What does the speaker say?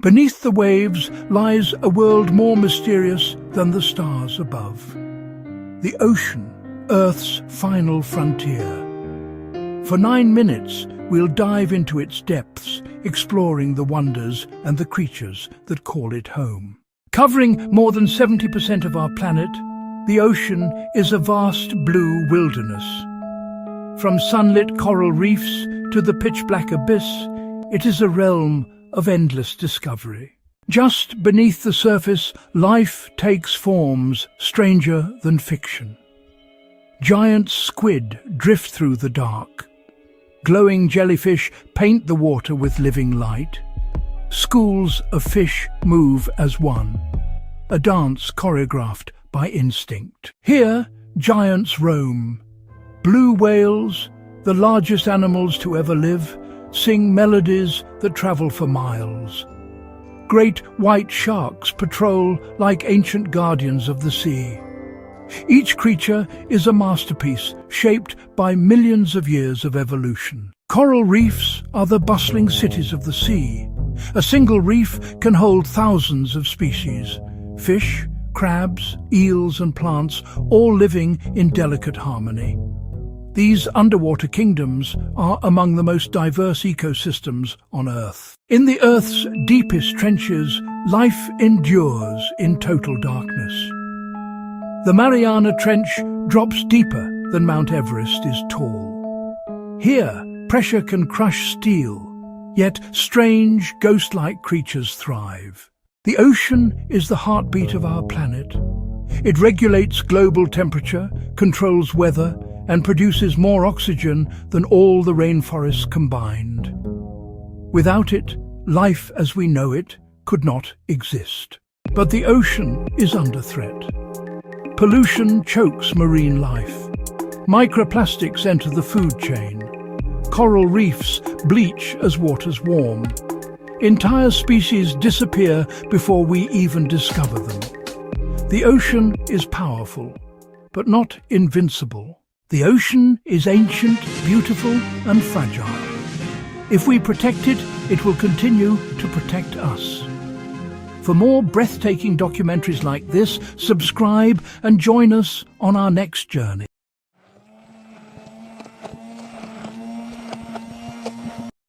Beneath the waves lies a world more mysterious than the stars above. The ocean, Earth's final frontier. For 9 minutes, we'll dive into its depths, exploring the wonders and the creatures that call it home. Covering more than 70% of our planet, the ocean is a vast blue wilderness. From sunlit coral reefs to the pitch-black abyss, it is a realm of endless discovery. Just beneath the surface, life takes forms stranger than fiction. Giant squid drift through the dark. Glowing jellyfish paint the water with living light. Schools of fish move as one, a dance choreographed by instinct. Here, giants roam. Blue whales, the largest animals to ever live, sing melodies that travel for miles. Great white sharks patrol like ancient guardians of the sea. Each creature is a masterpiece shaped by millions of years of evolution. Coral reefs are the bustling cities of the sea. A single reef can hold thousands of species. Fish, crabs, eels and plants, all living in delicate harmony. These underwater kingdoms are among the most diverse ecosystems on Earth. In the Earth's deepest trenches, life endures in total darkness. The Mariana Trench drops deeper than Mount Everest is tall. Here, pressure can crush steel, yet strange, ghost-like creatures thrive. The ocean is the heartbeat of our planet. It regulates global temperature, controls weather, and produces more oxygen than all the rainforests combined. Without it, life as we know it could not exist. But the ocean is under threat. Pollution chokes marine life. Microplastics enter the food chain. Coral reefs bleach as waters warm. Entire species disappear before we even discover them. The ocean is powerful, but not invincible. The ocean is ancient, beautiful, and fragile. If we protect it, it will continue to protect us. For more breathtaking documentaries like this, subscribe and join us on our next journey.